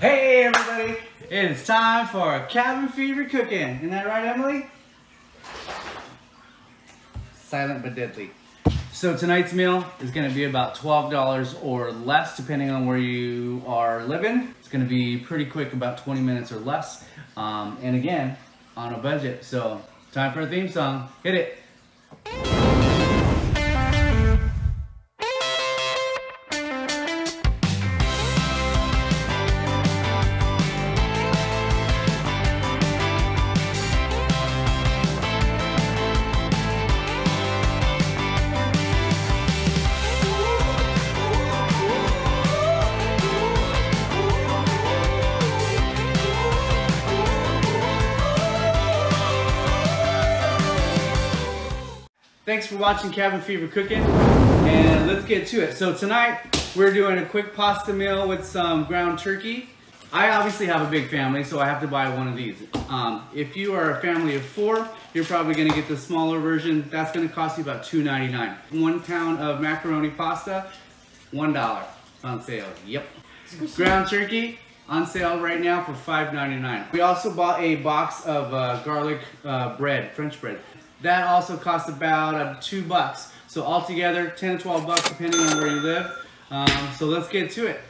Hey everybody, it's time for cabin fever cooking. Isn't that right, Emily? Silent but deadly. So tonight's meal is going to be about $12 or less depending on where you are living. It's going to be pretty quick, about 20 minutes or less. And again, on a budget. So time for a theme song. Hit it. Thanks for watching Cabin Fever Cooking, and let's get to it. So tonight we're doing a quick pasta meal with some ground turkey. I obviously have a big family, so I have to buy one of these. If you are a family of 4, you're probably going to get the smaller version. That's going to cost you about $2.99. 1 pound of macaroni pasta, $1 on sale. Yep. Ground turkey on sale right now for $5.99. We also bought a box of garlic bread, French bread. That also costs about $2. So altogether, 10 to 12 bucks depending on where you live. So let's get to it.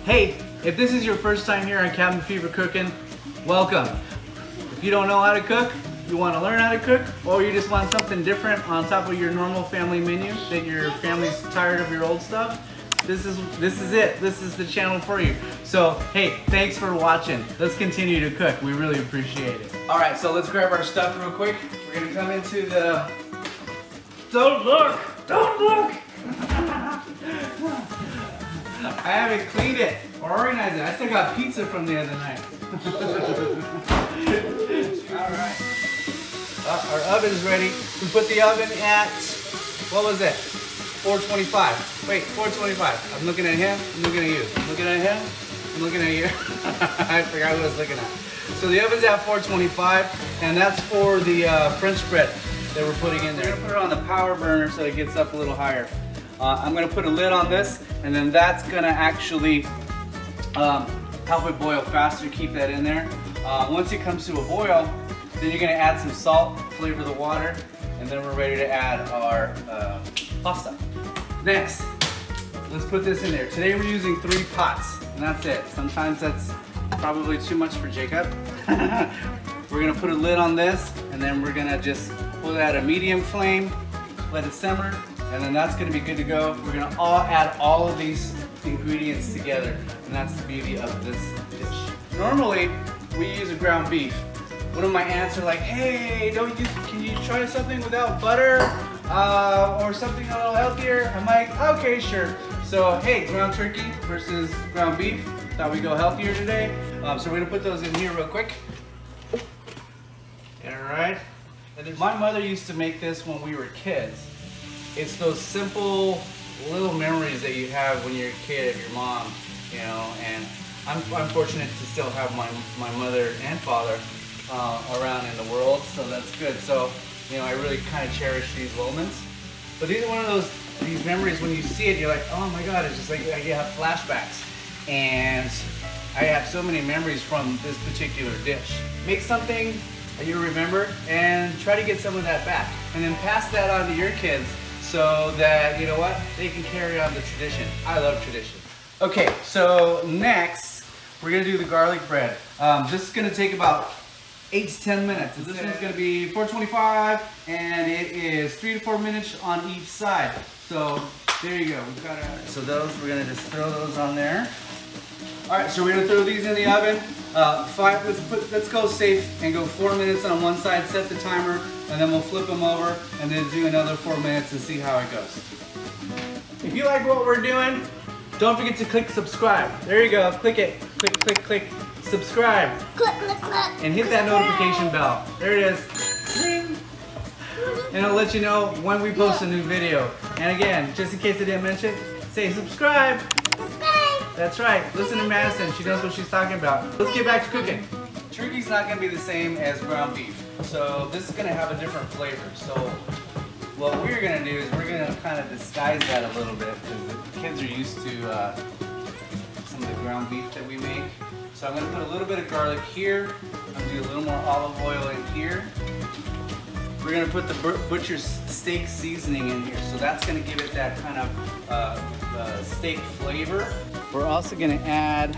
Hey, if this is your first time here on Cabin Fever Cooking, welcome. If you don't know how to cook, you want to learn how to cook, or you just want something different on top of your normal family menu that your family's tired of your old stuff, this is it. This is the channel for you. So, hey, thanks for watching. Let's continue to cook. We really appreciate it. All right, so let's grab our stuff real quick. We're gonna come into the... Don't look! Don't look! I haven't cleaned it or organized it. I still got pizza from the other night. All right. Our oven's ready. We put the oven at, what was it? 425. Wait, 425. I'm looking at him. I'm looking at you. I'm looking at him. I'm looking at you. I forgot who I was looking at. So the oven's at 425, and that's for the French bread that we're putting in there. We're gonna put it on the power burner so it gets up a little higher. I'm gonna put a lid on this, and then that's gonna actually help it boil faster, keep that in there. Once it comes to a boil, then you're gonna add some salt, flavor the water, and then we're ready to add our pasta. Next, let's put this in there. Today we're using 3 pots, and that's it. Sometimes that's probably too much for Jacob. We're gonna put a lid on this, and then we're gonna just put it at a medium flame, let it simmer, and then that's gonna be good to go. We're gonna add all of these ingredients together, and that's the beauty of this dish. Normally, we use a ground beef. One of my aunts are like, hey, can you try something without butter or something a little healthier? I'm like, okay, sure. So, hey, ground turkey versus ground beef. Thought we'd go healthier today. So we're gonna put those in here real quick. All right. My mother used to make this when we were kids. It's those simple little memories that you have when you're a kid of your mom, you know, and I'm fortunate to still have my mother and father around in the world, so that's good. So, you know, I really kind of cherish these moments. But these are one of these memories when you see it, you're like, oh my God, it's just like you have flashbacks. And I have so many memories from this particular dish. Make something that you remember and try to get some of that back. And then pass that on to your kids so that, you know what, they can carry on the tradition. I love tradition. Okay, so next, we're gonna do the garlic bread. This is gonna take about 8 to 10 minutes. This one's gonna be 425, and it is 3 to 4 minutes on each side. So there you go. We've got it. So those, we're gonna just throw those on there. All right, so we're gonna throw these in the oven. Let's go safe and go 4 minutes on one side. Set the timer, and then we'll flip them over, and then do another 4 minutes and see how it goes. If you like what we're doing, don't forget to click subscribe. There you go. Click it. Click, click, click. Subscribe. Click, click, click. And hit that notification bell. There it is. Ring. And it'll let you know when we post a new video. And again, just in case I didn't mention, say subscribe. Subscribe. That's right. Listen to Madison. She knows what she's talking about. Let's get back to cooking. Turkey's not going to be the same as ground beef. So this is going to have a different flavor. So what we're going to do is we're going to kind of disguise that a little bit because the kids are used to some of the ground beef that we make. So I'm gonna put a little bit of garlic here. I'm gonna do a little more olive oil in here. We're gonna put the butcher's steak seasoning in here. So that's gonna give it that kind of steak flavor. We're also gonna add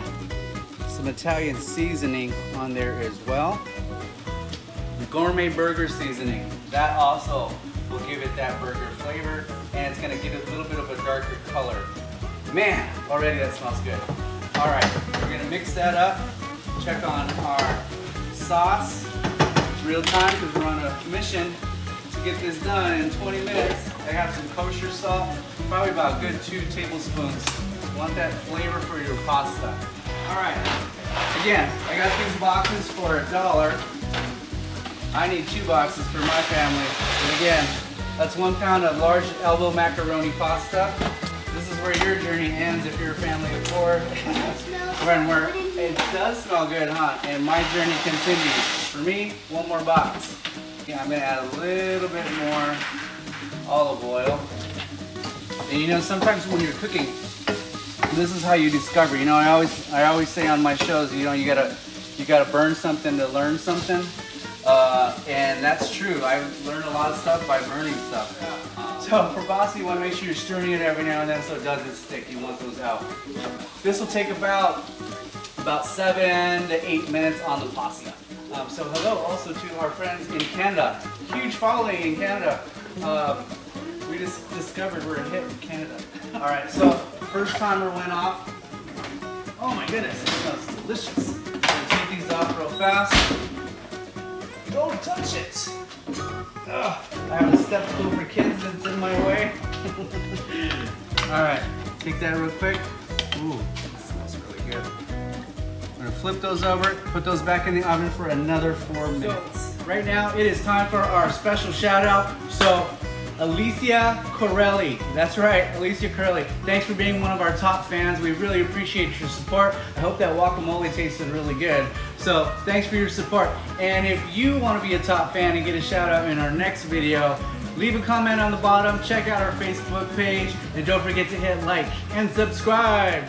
some Italian seasoning on there as well. The gourmet burger seasoning, that also will give it that burger flavor, and it's gonna give it a little bit of a darker color. Man, already that smells good. All right, we're gonna mix that up, check on our sauce, real time, because we're on a mission to get this done in 20 minutes. I have some kosher salt, probably about a good 2 tablespoons. You want that flavor for your pasta. All right, again, I got these boxes for $1. I need 2 boxes for my family. And again, that's 1 pound of large elbow macaroni pasta. This is where your journey ends if you're a family of 4. It does smell good, huh? And my journey continues. For me, 1 more box. Okay, I'm gonna add a little bit more olive oil. And you know, sometimes when you're cooking, this is how you discover. You know, I always say on my shows, you know, you gotta burn something to learn something. And that's true. I learned a lot of stuff by burning stuff. So for pasta, you want to make sure you're stirring it every now and then so it doesn't stick. You want those out. This will take about 7 to 8 minutes on the pasta. So hello also to our friends in Canada. Huge following in Canada. We just discovered we're a hit in Canada. All right, so first timer went off. Oh my goodness, it smells delicious. I'm gonna take these off real fast. Don't touch it. Ugh, I have a step stool for kids that's in my way. All right, take that real quick. Ooh, that smells really good. I'm gonna flip those over, put those back in the oven for another 4 minutes. So, right now, it is time for our special shout out. So, Alicia Corelli, that's right, Alicia Corelli. Thanks for being one of our top fans. We really appreciate your support. I hope that guacamole tasted really good. So thanks for your support. And if you want to be a top fan and get a shout out in our next video, leave a comment on the bottom, check out our Facebook page, and don't forget to hit like and subscribe.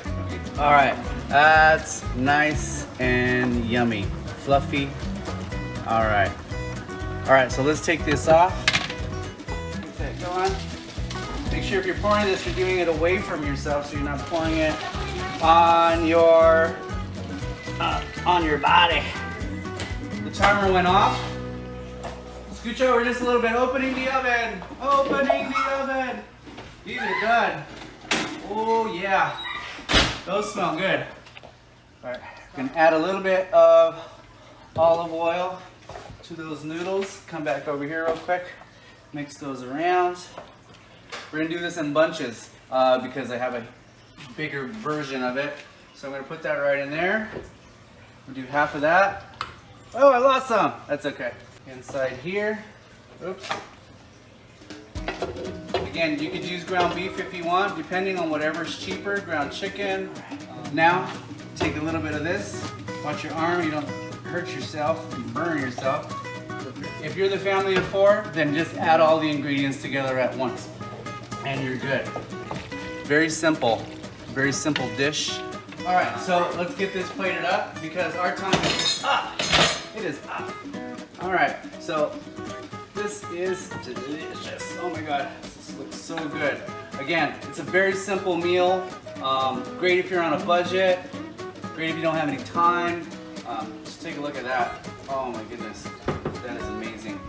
All right, that's nice and yummy, fluffy. All right, so let's take this off. Go on. Make sure if you're pouring this, you're doing it away from yourself, so you're not pouring it on your body. The timer went off. Scooch over just a little bit. Opening the oven. Opening the oven. These are done. Oh yeah, those smell good. All right, I'm gonna add a little bit of olive oil to those noodles. Come back over here real quick. Mix those around. We're gonna do this in bunches because I have a bigger version of it. So I'm gonna put that right in there. We'll do half of that. Oh, I lost some. That's okay. Inside here. Oops. Again, you could use ground beef if you want, depending on whatever's cheaper. Ground chicken. Now, take a little bit of this. Watch your arm. You don't hurt yourself and burn yourself. If you're the family of 4, then just add all the ingredients together at once and you're good. Very simple dish. All right, so let's get this plated up because our time is up. It is up. All right, so this is delicious. Oh my God, this looks so good. Again, it's a very simple meal. Great if you're on a budget. Great if you don't have any time. Just take a look at that. Oh my goodness. That is amazing.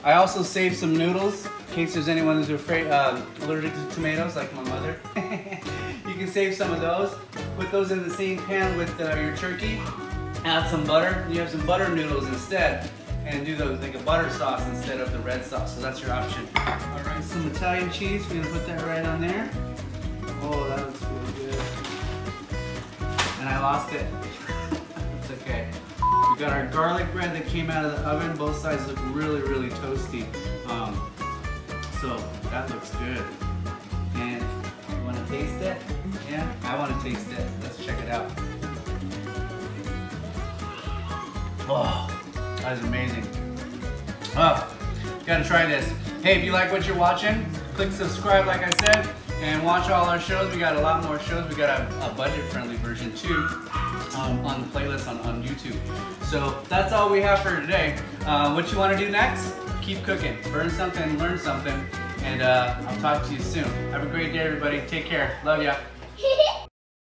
I also saved some noodles in case there's anyone who's allergic to tomatoes, like my mother. You can save some of those. Put those in the same pan with your turkey. Add some butter. You have some butter noodles instead, and do those like a butter sauce instead of the red sauce. So that's your option. All right, some Italian cheese. We're gonna put that right on there. Oh, that looks really good. And I lost it. It's okay. We got our garlic bread that came out of the oven. Both sides look really, really toasty. So that looks good. And you want to taste it? Yeah, I want to taste it. Let's check it out. Oh, that is amazing. Oh, gotta try this. Hey, if you like what you're watching, click subscribe like I said, and watch all our shows. We got a lot more shows. We got a budget-friendly version too. on the playlist on YouTube. So that's all we have for today. What you want to do next? Keep cooking. Burn something, learn something, and I'll talk to you soon. Have a great day, everybody. Take care. Love ya.